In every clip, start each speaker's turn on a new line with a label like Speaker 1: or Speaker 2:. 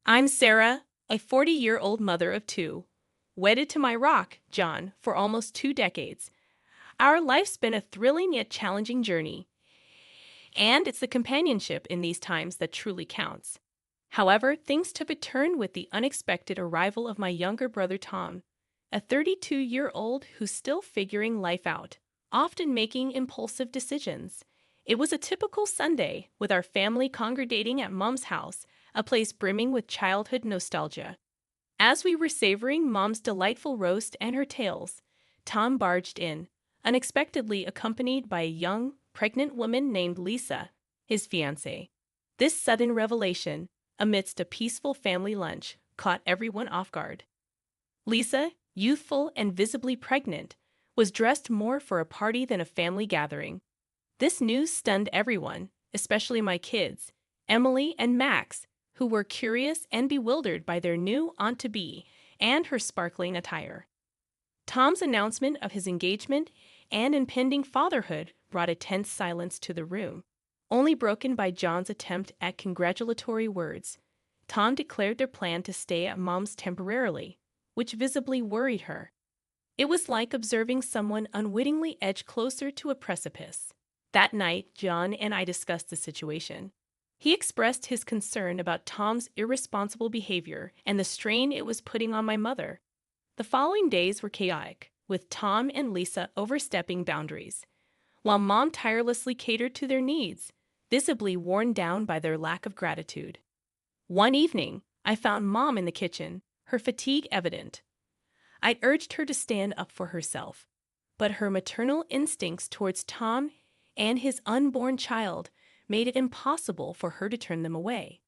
Speaker 1: I'm Sarah, a 40-year-old mother of two, wedded to my rock, John, for almost 2 decades. Our life's been a thrilling yet challenging journey, and it's the companionship in these times that truly counts. However, things took a turn with the unexpected arrival of my younger brother Tom, a 32-year-old who's still figuring life out, often making impulsive decisions. It was a typical Sunday, with our family congregating at Mom's house, a place brimming with childhood nostalgia. As we were savoring Mom's delightful roast and her tales, Tom barged in, unexpectedly accompanied by a young, pregnant woman named Lisa, his fiancée. This sudden revelation, amidst a peaceful family lunch, caught everyone off guard. Lisa, youthful and visibly pregnant, was dressed more for a party than a family gathering. This news stunned everyone, especially my kids, Emily and Max, who were curious and bewildered by their new aunt-to-be and her sparkling attire. Tom's announcement of his engagement and impending fatherhood brought a tense silence to the room, only broken by John's attempt at congratulatory words. Tom declared their plan to stay at Mom's temporarily, which visibly worried her. It was like observing someone unwittingly edge closer to a precipice. That night, John and I discussed the situation. He expressed his concern about Tom's irresponsible behavior and the strain it was putting on my mother. The following days were chaotic, with Tom and Lisa overstepping boundaries, while Mom tirelessly catered to their needs, visibly worn down by their lack of gratitude. One evening, I found Mom in the kitchen, her fatigue evident. I'd urged her to stand up for herself, but her maternal instincts towards Tom and his unborn child made it impossible for her to turn them away.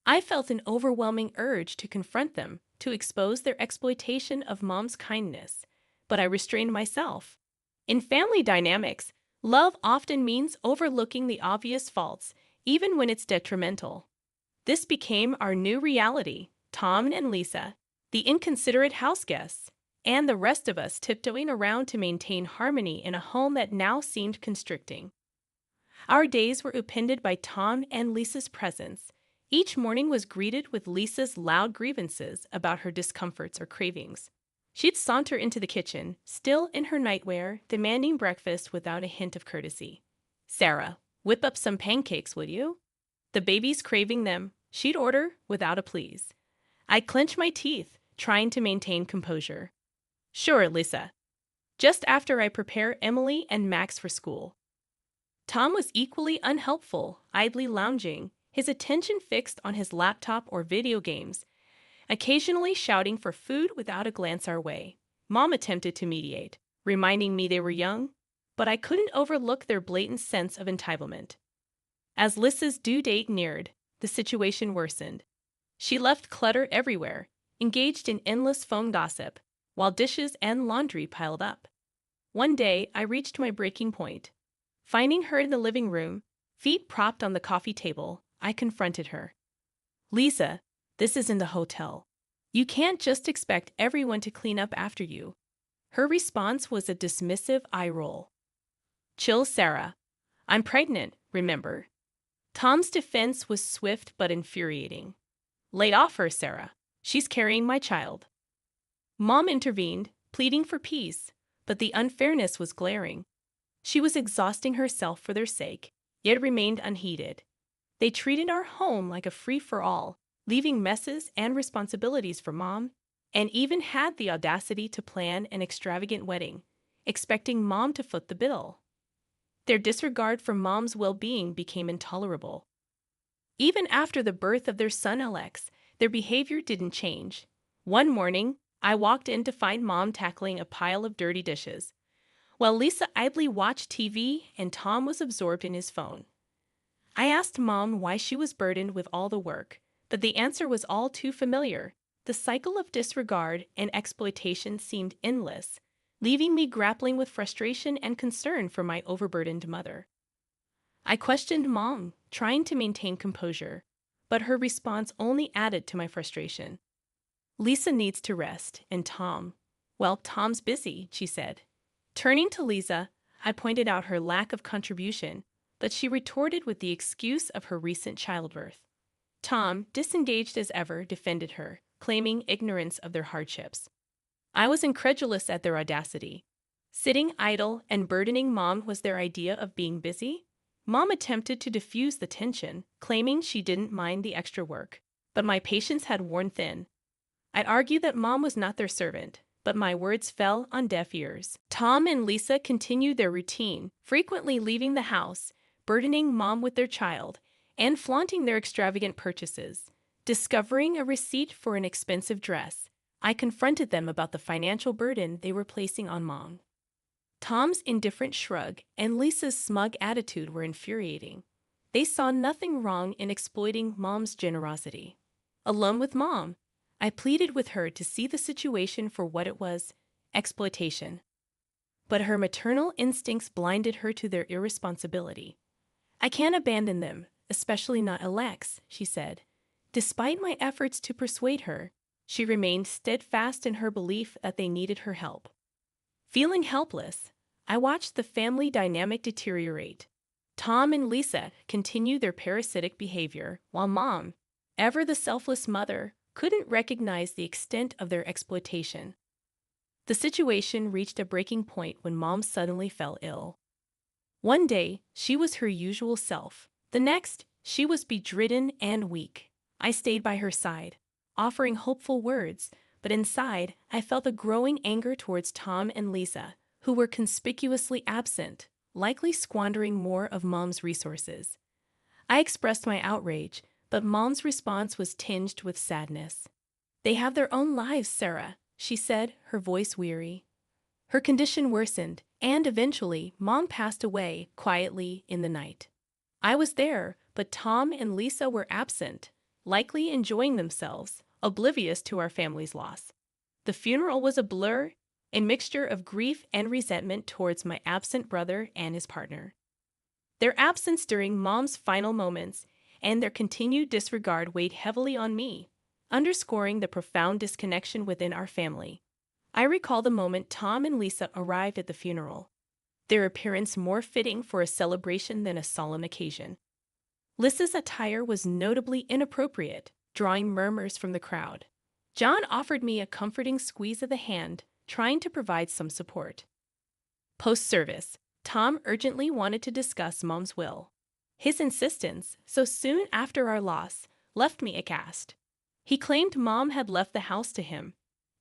Speaker 1: I felt an overwhelming urge to confront them, to expose their exploitation of Mom's kindness, but I restrained myself. In family dynamics, love often means overlooking the obvious faults, even when it's detrimental. This became our new reality: Tom and Lisa, the inconsiderate house guests, and the rest of us tiptoeing around to maintain harmony in a home that now seemed constricting. Our days were upended by Tom and Lisa's presence. Each morning was greeted with Lisa's loud grievances about her discomforts or cravings. She'd saunter into the kitchen, still in her nightwear, demanding breakfast without a hint of courtesy. "Sarah, whip up some pancakes, will you?" "The baby's craving them," she'd order without a please. I'd clench my teeth, trying to maintain composure. "Sure, Lisa." Just after I prepare Emily and Max for school. Tom was equally unhelpful, idly lounging, his attention fixed on his laptop or video games, occasionally shouting for food without a glance our way. Mom attempted to mediate, reminding me they were young, but I couldn't overlook their blatant sense of entitlement. As Lisa's due date neared, the situation worsened. She left clutter everywhere, engaged in endless phone gossip, while dishes and laundry piled up. One day, I reached my breaking point. Finding her in the living room, feet propped on the coffee table, I confronted her. "Lisa, this isn't a hotel. You can't just expect everyone to clean up after you." Her response was a dismissive eye roll. "Chill, Sarah. I'm pregnant, remember?" Tom's defense was swift but infuriating. "Lay off her, Sarah. She's carrying my child." Mom intervened, pleading for peace, but the unfairness was glaring. She was exhausting herself for their sake, yet remained unheeded. They treated our home like a free-for-all, leaving messes and responsibilities for Mom, and even had the audacity to plan an extravagant wedding, expecting Mom to foot the bill. Their disregard for Mom's well-being became intolerable. Even after the birth of their son Alex, their behavior didn't change. One morning, I walked in to find Mom tackling a pile of dirty dishes, while Lisa idly watched TV and Tom was absorbed in his phone. I asked Mom why she was burdened with all the work, but the answer was all too familiar. The cycle of disregard and exploitation seemed endless, leaving me grappling with frustration and concern for my overburdened mother. I questioned Mom, trying to maintain composure, but her response only added to my frustration. "Lisa needs to rest, and well, Tom's busy," she said. Turning to Lisa, I pointed out her lack of contribution, but she retorted with the excuse of her recent childbirth. Tom, disengaged as ever, defended her, claiming ignorance of their hardships. I was incredulous at their audacity. Sitting idle and burdening Mom was their idea of being busy? Mom attempted to diffuse the tension, claiming she didn't mind the extra work, but my patience had worn thin. I'd argue that Mom was not their servant, but my words fell on deaf ears. Tom and Lisa continued their routine, frequently leaving the house, burdening Mom with their child, and flaunting their extravagant purchases. Discovering a receipt for an expensive dress, I confronted them about the financial burden they were placing on Mom. Tom's indifferent shrug and Lisa's smug attitude were infuriating. They saw nothing wrong in exploiting Mom's generosity. Alone with Mom, I pleaded with her to see the situation for what it was, exploitation. But her maternal instincts blinded her to their irresponsibility. I can't abandon them, especially not Alex, she said. Despite my efforts to persuade her, she remained steadfast in her belief that they needed her help. Feeling helpless, I watched the family dynamic deteriorate. Tom and Lisa continued their parasitic behavior, while Mom, ever the selfless mother, couldn't recognize the extent of their exploitation. The situation reached a breaking point when Mom suddenly fell ill. One day, she was her usual self. The next, she was bedridden and weak. I stayed by her side, offering hopeful words, but inside, I felt a growing anger towards Tom and Lisa, who were conspicuously absent, likely squandering more of Mom's resources. I expressed my outrage, but Mom's response was tinged with sadness. "They have their own lives, Sarah," she said, her voice weary. Her condition worsened, and eventually, Mom passed away quietly in the night. I was there, but Tom and Lisa were absent, likely enjoying themselves, oblivious to our family's loss. The funeral was a blur, a mixture of grief and resentment towards my absent brother and his partner. Their absence during Mom's final moments and their continued disregard weighed heavily on me, underscoring the profound disconnection within our family. I recall the moment Tom and Lisa arrived at the funeral, their appearance more fitting for a celebration than a solemn occasion. Lisa's attire was notably inappropriate, drawing murmurs from the crowd. John offered me a comforting squeeze of the hand, trying to provide some support. Post-service, Tom urgently wanted to discuss Mom's will. His insistence, so soon after our loss, left me aghast. He claimed Mom had left the house to him,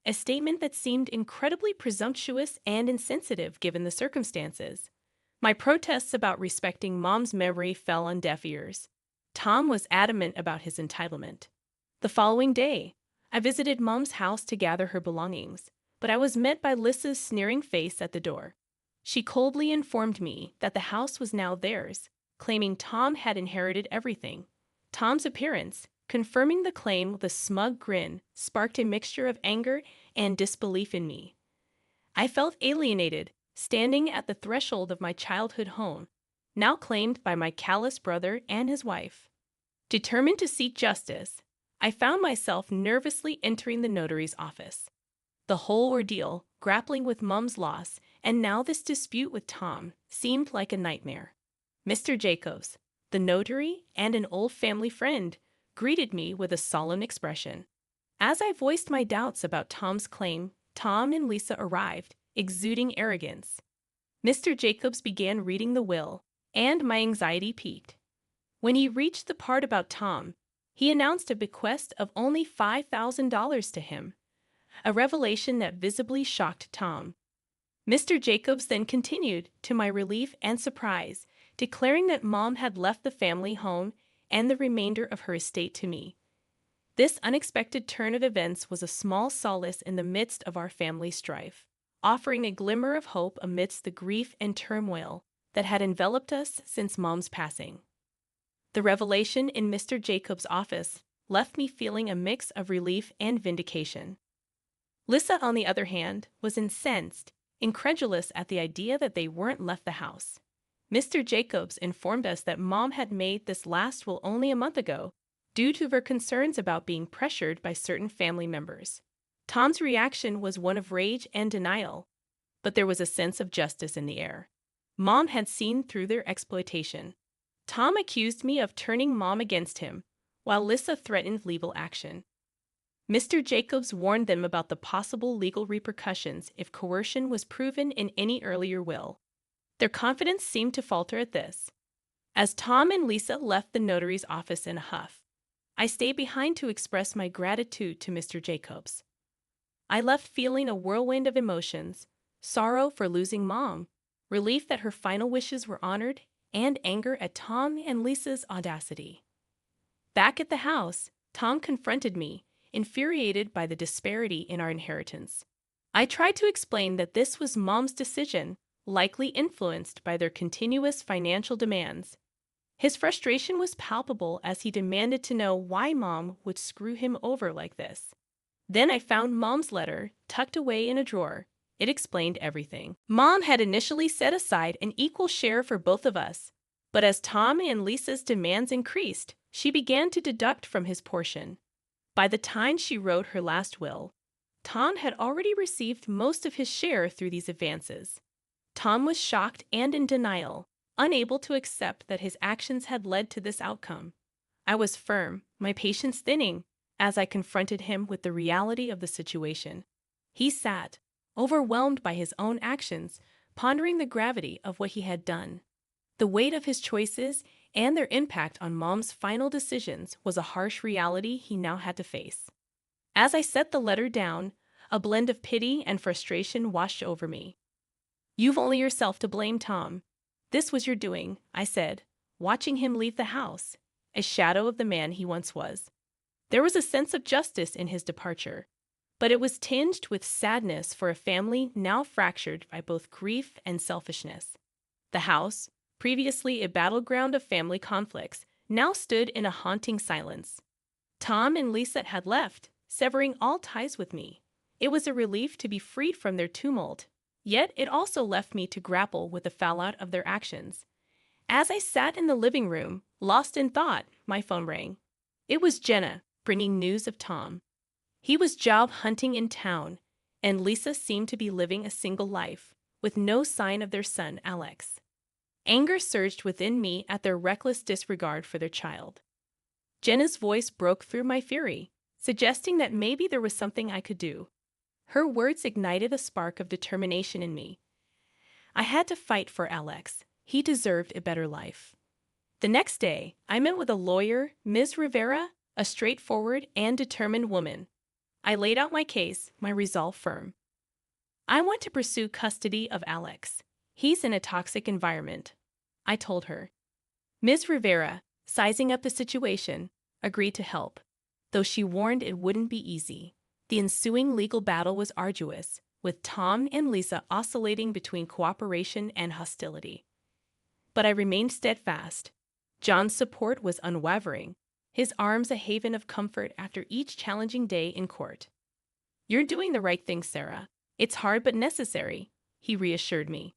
Speaker 1: a statement that seemed incredibly presumptuous and insensitive given the circumstances. My protests about respecting Mom's memory fell on deaf ears. Tom was adamant about his entitlement. The following day, I visited Mom's house to gather her belongings, but I was met by Lisa's sneering face at the door. She coldly informed me that the house was now theirs, claiming Tom had inherited everything. Tom's appearance, confirming the claim with a smug grin, sparked a mixture of anger and disbelief in me. I felt alienated, standing at the threshold of my childhood home, now claimed by my callous brother and his wife. Determined to seek justice, I found myself nervously entering the notary's office. The whole ordeal, grappling with Mom's loss, and now this dispute with Tom, seemed like a nightmare. Mr. Jacobs, the notary and an old family friend, greeted me with a solemn expression. As I voiced my doubts about Tom's claim, Tom and Lisa arrived, exuding arrogance. Mr. Jacobs began reading the will, and my anxiety peaked. When he reached the part about Tom, he announced a bequest of only $5,000 to him, a revelation that visibly shocked Tom. Mr. Jacobs then continued, to my relief and surprise, declaring that Mom had left the family home and the remainder of her estate to me. This unexpected turn of events was a small solace in the midst of our family strife, offering a glimmer of hope amidst the grief and turmoil that had enveloped us since Mom's passing. The revelation in Mr. Jacobs' office left me feeling a mix of relief and vindication. Lisa, on the other hand, was incensed, incredulous at the idea that they weren't left the house. Mr. Jacobs informed us that Mom had made this last will only a month ago, due to her concerns about being pressured by certain family members. Tom's reaction was one of rage and denial, but there was a sense of justice in the air. Mom had seen through their exploitation. Tom accused me of turning Mom against him, while Lisa threatened legal action. Mr. Jacobs warned them about the possible legal repercussions if coercion was proven in any earlier will. Their confidence seemed to falter at this. As Tom and Lisa left the notary's office in a huff, I stayed behind to express my gratitude to Mr. Jacobs. I left feeling a whirlwind of emotions: sorrow for losing Mom, relief that her final wishes were honored, and anger at Tom and Lisa's audacity. Back at the house, Tom confronted me, infuriated by the disparity in our inheritance. I tried to explain that this was Mom's decision, likely influenced by their continuous financial demands. His frustration was palpable as he demanded to know why Mom would screw him over like this. Then I found Mom's letter, tucked away in a drawer. It explained everything. Mom had initially set aside an equal share for both of us, but as Tom and Lisa's demands increased, she began to deduct from his portion. By the time she wrote her last will, Tom had already received most of his share through these advances. Tom was shocked and in denial, unable to accept that his actions had led to this outcome. I was firm, my patience thinning, as I confronted him with the reality of the situation. He sat, overwhelmed by his own actions, pondering the gravity of what he had done. The weight of his choices and their impact on Mom's final decisions was a harsh reality he now had to face. As I set the letter down, a blend of pity and frustration washed over me. "You've only yourself to blame, Tom. This was your doing," I said, watching him leave the house, a shadow of the man he once was. There was a sense of justice in his departure, but it was tinged with sadness for a family now fractured by both grief and selfishness. The house, previously a battleground of family conflicts, now stood in a haunting silence. Tom and Lisa had left, severing all ties with me. It was a relief to be freed from their tumult, yet it also left me to grapple with the fallout of their actions. As I sat in the living room, lost in thought, my phone rang. It was Jenna, bringing news of Tom. He was job hunting in town, and Lisa seemed to be living a single life, with no sign of their son, Alex. Anger surged within me at their reckless disregard for their child. Jenna's voice broke through my fury, suggesting that maybe there was something I could do. Her words ignited a spark of determination in me. I had to fight for Alex. He deserved a better life. The next day, I met with a lawyer, Ms. Rivera, a straightforward and determined woman. I laid out my case, my resolve firm. "I want to pursue custody of Alex. He's in a toxic environment," I told her. Ms. Rivera, sizing up the situation, agreed to help, though she warned it wouldn't be easy. The ensuing legal battle was arduous, with Tom and Lisa oscillating between cooperation and hostility. But I remained steadfast. John's support was unwavering, his arms a haven of comfort after each challenging day in court. "You're doing the right thing, Sarah. It's hard but necessary," he reassured me.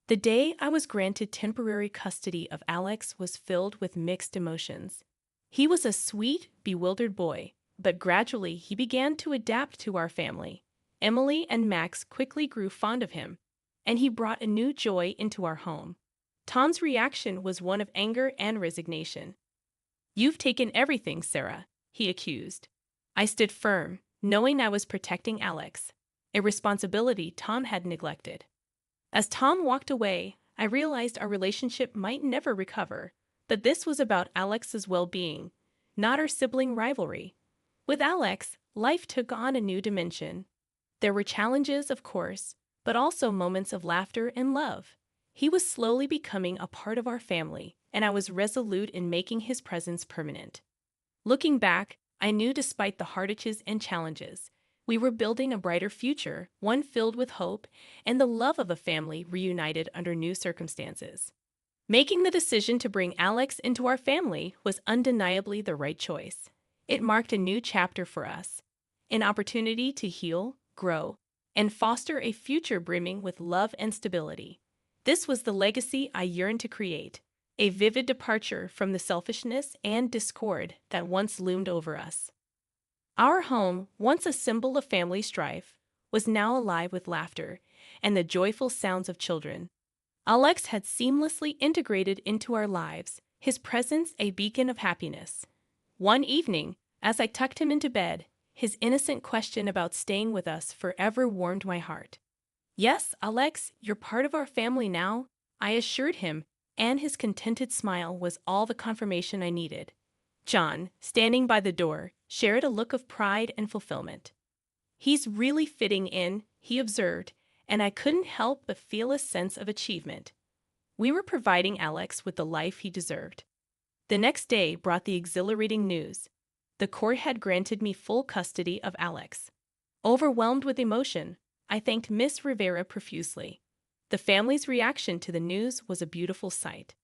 Speaker 1: The day I was granted temporary custody of Alex was filled with mixed emotions. He was a sweet, bewildered boy, but gradually he began to adapt to our family. Emily and Max quickly grew fond of him, and he brought a new joy into our home. Tom's reaction was one of anger and resignation. "You've taken everything, Sarah," he accused. I stood firm, knowing I was protecting Alex, a responsibility Tom had neglected. As Tom walked away, I realized our relationship might never recover, but this was about Alex's well-being, not our sibling rivalry. With Alex, life took on a new dimension. There were challenges, of course, but also moments of laughter and love. He was slowly becoming a part of our family, and I was resolute in making his presence permanent. Looking back, I knew despite the hardships and challenges, we were building a brighter future, one filled with hope and the love of a family reunited under new circumstances. Making the decision to bring Alex into our family was undeniably the right choice. It marked a new chapter for us, an opportunity to heal, grow, and foster a future brimming with love and stability. This was the legacy I yearned to create, a vivid departure from the selfishness and discord that once loomed over us. Our home, once a symbol of family strife, was now alive with laughter and the joyful sounds of children. Alex had seamlessly integrated into our lives, his presence a beacon of happiness. One evening, as I tucked him into bed, his innocent question about staying with us forever warmed my heart. Yes, Alex, you're part of our family now, I assured him, and his contented smile was all the confirmation I needed. John, standing by the door, shared a look of pride and fulfillment. He's really fitting in, he observed, and I couldn't help but feel a sense of achievement. We were providing Alex with the life he deserved. The next day brought the exhilarating news. The court had granted me full custody of Alex. Overwhelmed with emotion, I thanked Miss Rivera profusely. The family's reaction to the news was a beautiful sight.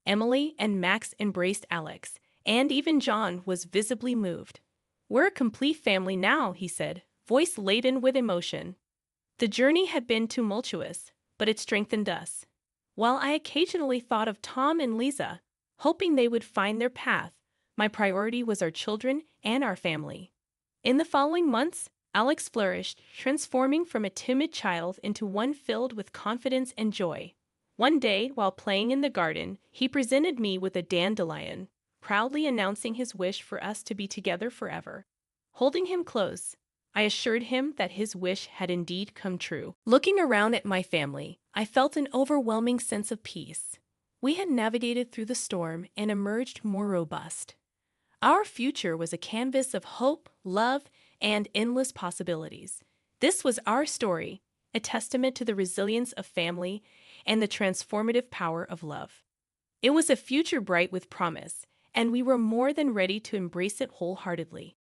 Speaker 1: Emily and Max embraced Alex, and even John was visibly moved. "We're a complete family now," he said, voice laden with emotion. The journey had been tumultuous, but it strengthened us. While I occasionally thought of Tom and Lisa, hoping they would find their path, my priority was our children and our family. In the following months, Alex flourished, transforming from a timid child into one filled with confidence and joy. One day, while playing in the garden, he presented me with a dandelion, proudly announcing his wish for us to be together forever. Holding him close, I assured him that his wish had indeed come true. Looking around at my family, I felt an overwhelming sense of peace. We had navigated through the storm and emerged more robust. Our future was a canvas of hope, love, and endless possibilities. This was our story, a testament to the resilience of family and the transformative power of love. It was a future bright with promise, and we were more than ready to embrace it wholeheartedly.